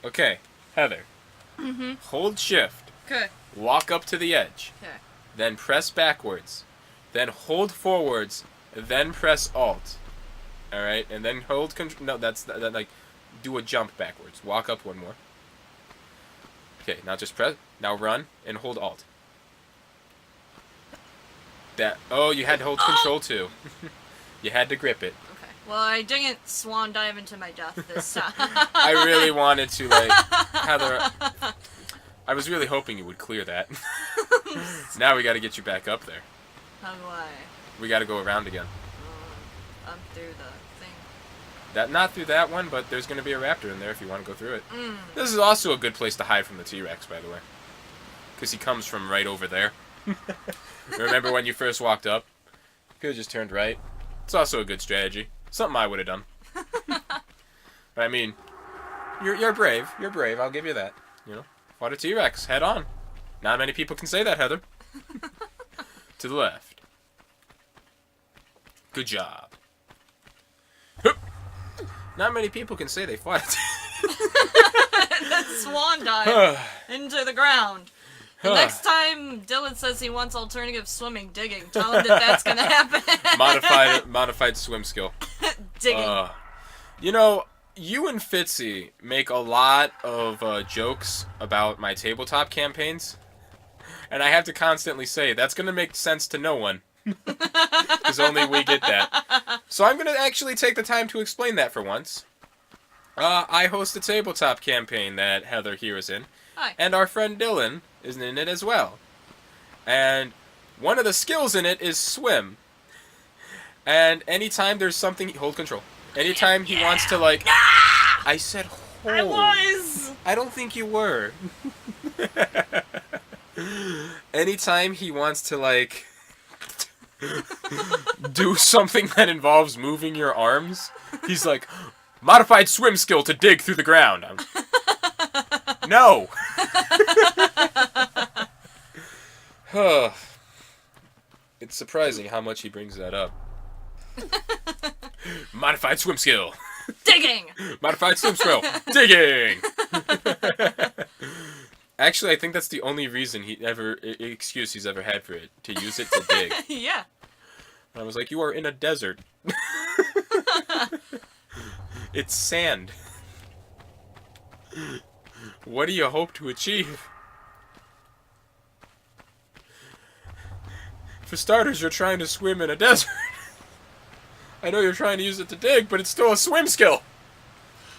Okay, Heather. Mm-hmm. Hold shift. Okay. Walk up to the edge. Okay. Then press backwards. Then hold forwards. Then press alt. Alright, and then hold control. No, that's like, do a jump backwards. Walk up one more. Okay, now just press. Now run and hold alt. Oh, you had to hold control too. You had to grip it. Okay. Well, I didn't swan dive into my death this time. I really wanted to, like, Heather. I was really hoping you would clear that. Now we got to get you back up there. How do I? We got to go around again. I'm through the thing. Not through that one, but there's going to be a raptor in there if you want to go through it. This is also a good place to hide from the T-Rex, by the way. Because he comes from right over there. Remember when you first walked up? You could have just turned right. It's also a good strategy. Something I would have done. But I mean, you're brave. You're brave. I'll give you that. You know, fought a T-Rex head on. Not many people can say that, Heather. To the left. Good job. Not many people can say they fought it. That swan dive into the ground. The next time Dylan says he wants alternative swimming, digging, tell him that that's gonna happen. Modified swim skill. Digging. You know, you and Fitzy make a lot of jokes about my tabletop campaigns, and I have to constantly say that's gonna make sense to no one, because only we get that. So I'm gonna actually take the time to explain that for once. I host a tabletop campaign that Heather here is in. Hi. And our friend Dylan is in it as well. And one of the skills in it is swim. And anytime there's something... Hold control. Anytime he wants to, like... Nah! I said hold. I was! I don't think you were. Anytime he wants to, like... do something that involves moving your arms, he's like... Modified swim skill to dig through the ground. No! It's surprising how much he brings that up. Modified swim skill. Digging! Modified swim skill. Digging! Actually, I think that's the only reason excuse he's ever had for it. To use it to dig. Yeah. And I was like, you are in a desert. It's sand. What do you hope to achieve? For starters, you're trying to swim in a desert. I know you're trying to use it to dig, but it's still a swim skill.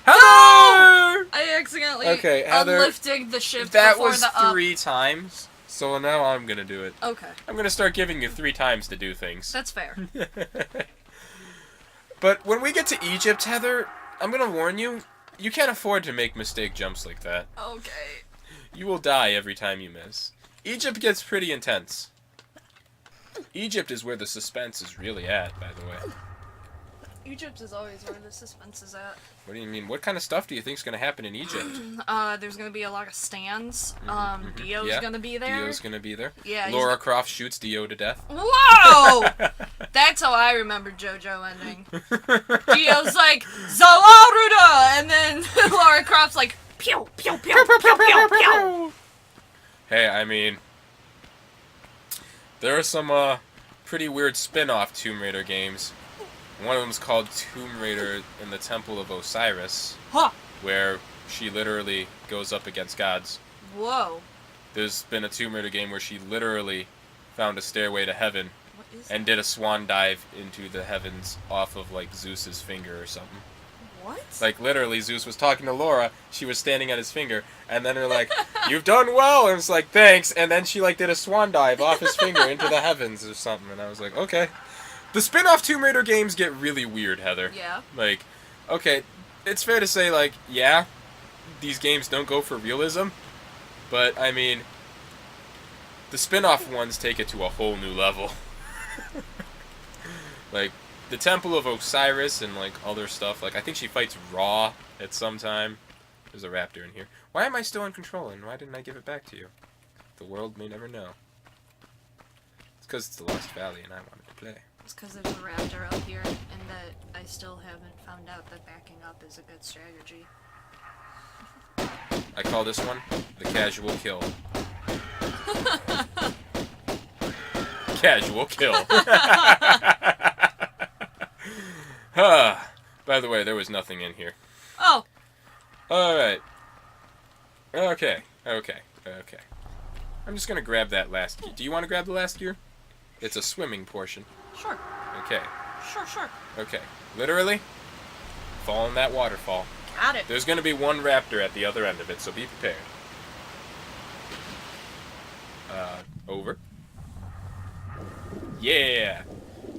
Heather! No! I accidentally unlifted the shift that before was the up. 3 times, so now I'm gonna do it. Okay. I'm gonna start giving you 3 times to do things. That's fair. But when we get to Egypt, Heather, I'm gonna warn you, you can't afford to make mistake jumps like that. Okay. You will die every time you miss. Egypt gets pretty intense. Egypt is where the suspense is really at, by the way. Egypt is always where the suspense is at. What do you mean? What kind of stuff do you think is going to happen in Egypt? There's going to be a lot of stands. Dio's going to be there. Dio's going to be there. Yeah. Laura Croft shoots Dio to death. Whoa! That's how I remember JoJo ending. Dio's like, Zawaruda! And then Laura Croft's like, pew, pew, pew, pew, pew, pew, pew. Hey, I mean, there are some pretty weird spin-off Tomb Raider games. One of them is called Tomb Raider in the Temple of Osiris, where she literally goes up against gods. Whoa. There's been a Tomb Raider game where she literally found a stairway to heaven and did a swan dive into the heavens off of, like, Zeus's finger or something. What? Like, literally, Zeus was talking to Laura, she was standing at his finger, and then they're like, you've done well! And it's like, thanks! And then she, like, did a swan dive off his finger into the heavens or something, and I was like, okay. The spin-off Tomb Raider games get really weird, Heather. Yeah. Like, okay, it's fair to say, like, yeah, these games don't go for realism, but, I mean, the spin-off ones take it to a whole new level. Like, the Temple of Osiris and, like, other stuff. Like, I think she fights Ra at some time. There's a raptor in here. Why am I still in control, and why didn't I give it back to you? The world may never know. It's because it's the Lost Valley, and I wanted to play. It's because there's a raptor up here, and that I still haven't found out that backing up is a good strategy. I call this one the casual kill. Casual kill. By the way, there was nothing in here. Oh. Alright. Okay. I'm just gonna grab that last gear. Do you want to grab the last gear? It's a swimming portion. Sure. Okay. Sure. Okay. Literally, fall in that waterfall. Got it. There's gonna be one raptor at the other end of it, so be prepared. Over. Yeah.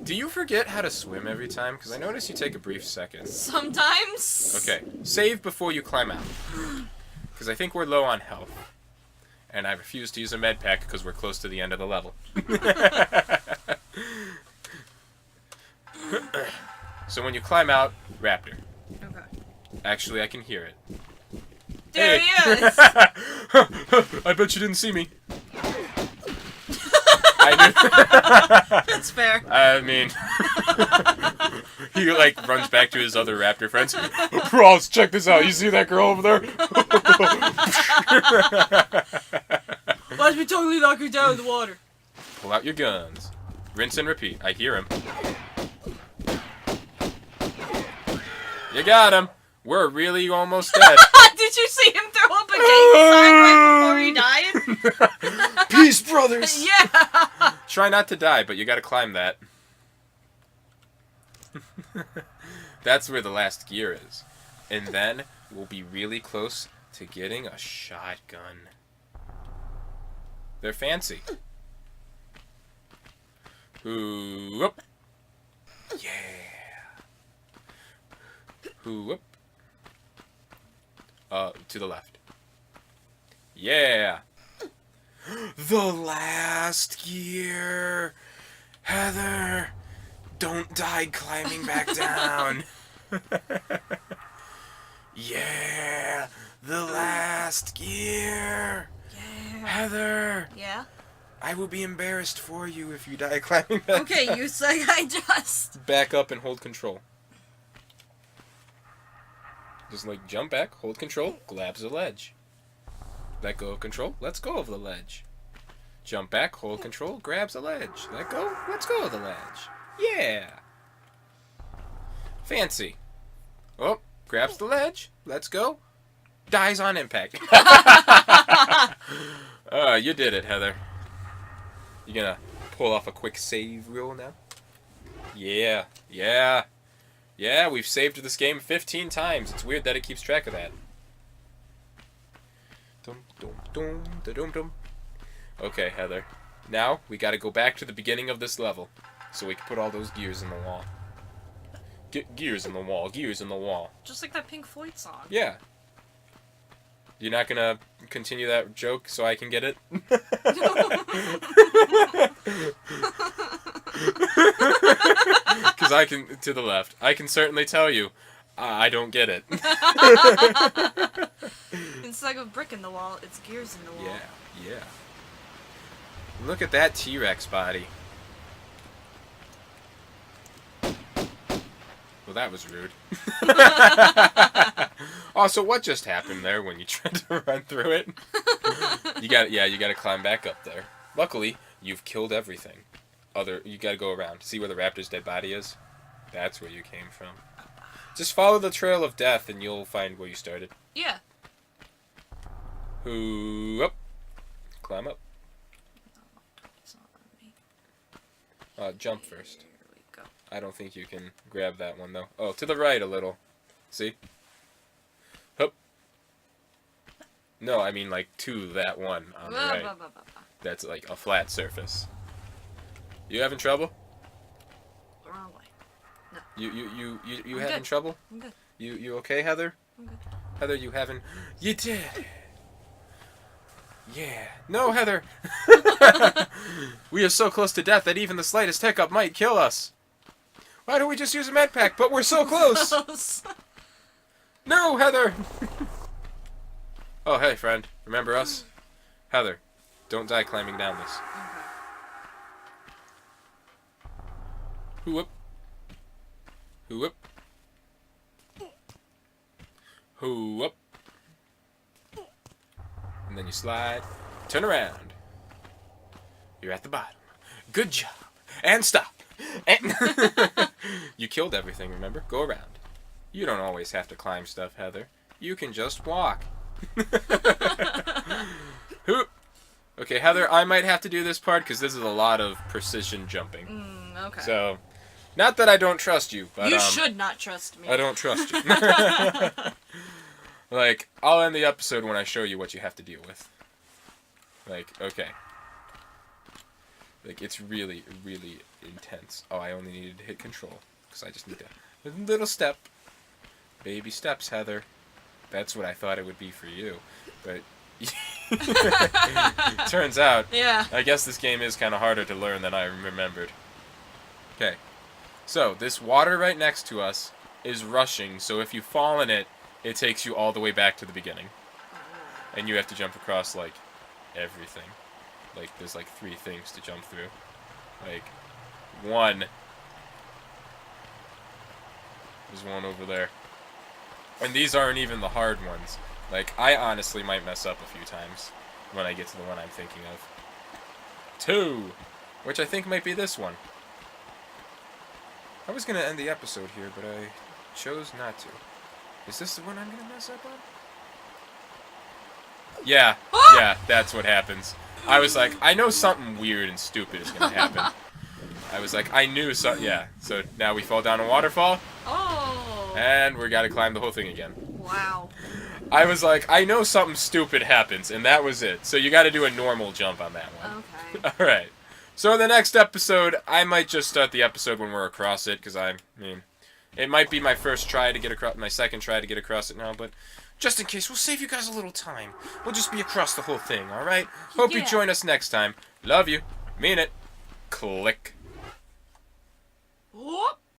Do you forget how to swim every time? Because I notice you take a brief second. Sometimes. Okay. Save before you climb out. Because I think we're low on health. And I refuse to use a med pack because we're close to the end of the level. So when you climb out, raptor. Okay. Actually, I can hear it. There he is. I bet you didn't see me. I That's fair. I mean, he like runs back to his other raptor friends. Ross, check this out. You see that girl over there? Watch me totally knock her down in the water. Pull out your guns. Rinse and repeat. I hear him. You got him. We're really almost dead. Did you see him throw up a gang sign right before he died? Peace, brothers. Yeah. Try not to die, but you gotta climb that. That's where the last gear is. And then we'll be really close to getting a shotgun. They're fancy. Ooh, up. Yeah. Ooh, up. To the left. Yeah. The last gear. Heather, don't die climbing back down. Yeah, the last gear. Yeah. Heather, Yeah. I will be embarrassed for you if you die climbing back Okay, down. you say I just. Back up and hold control. Just like jump back, hold control, grabs the ledge. Let go of control, let's go of the ledge. Jump back, hold control, grabs the ledge. Let go, let's go of the ledge. Yeah. Fancy. Oh, grabs the ledge, let's go. Dies on impact. You did it, Heather. You gonna pull off a quick save roll now? Yeah. Yeah, we've saved this game 15 times. It's weird that it keeps track of that. Dum, dum, dum, da, dum, dum. Okay, Heather. Now, we gotta go back to the beginning of this level, so we can put all those gears in the wall. Gears in the wall, gears in the wall. Just like that Pink Floyd song. Yeah. You're not gonna continue that joke so I can get it? Because I can, to the left, I can certainly tell you, I don't get it. Instead of a brick in the wall, it's gears in the wall. Yeah. Look at that T-Rex body. Well, that was rude. Also, what just happened there when you tried to run through it? You gotta climb back up there. Luckily, you've killed everything. You gotta go around. See where the raptor's dead body is? That's where you came from. Just follow the trail of death and you'll find where you started. Yeah. Ooh, up. Climb up. It's not on me. Jump first. Here we go. I don't think you can grab that one, though. Oh, to the right a little. See? Hup. No, I mean, like, to that one on the right. That's, like, a flat surface. You having trouble? Wrong way. No. You I'm having good. trouble? I'm good. You okay, Heather? I'm good. Heather, you having... You did! Yeah. No, Heather! We are so close to death that even the slightest hiccup might kill us. Why don't we just use a med pack? But we're so close! No, Heather! Oh, hey, friend. Remember us? Heather, don't die climbing down this. Whoop. Whoop. Whoop. And then you slide. Turn around. You're at the bottom. Good job. And stop. And you killed everything, remember? Go around. You don't always have to climb stuff, Heather. You can just walk. Hoop. Okay, Heather, I might have to do this part because this is a lot of precision jumping. Okay. So, not that I don't trust you, but you should not trust me. I don't trust you. Like, I'll end the episode when I show you what you have to deal with. Like, okay. Like, it's really, really intense. Oh, I only needed to hit control. Because I just need a little step. Baby steps, Heather. That's what I thought it would be for you. But, turns out, yeah. I guess this game is kind of harder to learn than I remembered. Okay. So, this water right next to us is rushing, so if you fall in it, it takes you all the way back to the beginning. And you have to jump across, like, everything. Like, there's, like, 3 things to jump through. Like, 1. There's one over there. And these aren't even the hard ones. Like, I honestly might mess up a few times when I get to the one I'm thinking of. 2. Which I think might be this one. I was going to end the episode here, but I chose not to. Is this the one I'm going to mess up on? Yeah. Yeah, that's what happens. I was like, I know something weird and stupid is going to happen. I was like, I knew something. Yeah. So now we fall down a waterfall. Oh. And we got to climb the whole thing again. Wow. I was like, I know something stupid happens, and that was it. So you got to do a normal jump on that one. Okay. All right. So in the next episode, I might just start the episode when we're across it, because I mean, it might be my first try to get across, my second try to get across it now, but just in case, we'll save you guys a little time. We'll just be across the whole thing, all right? Hope you join us next time. Love you. Mean it. Click.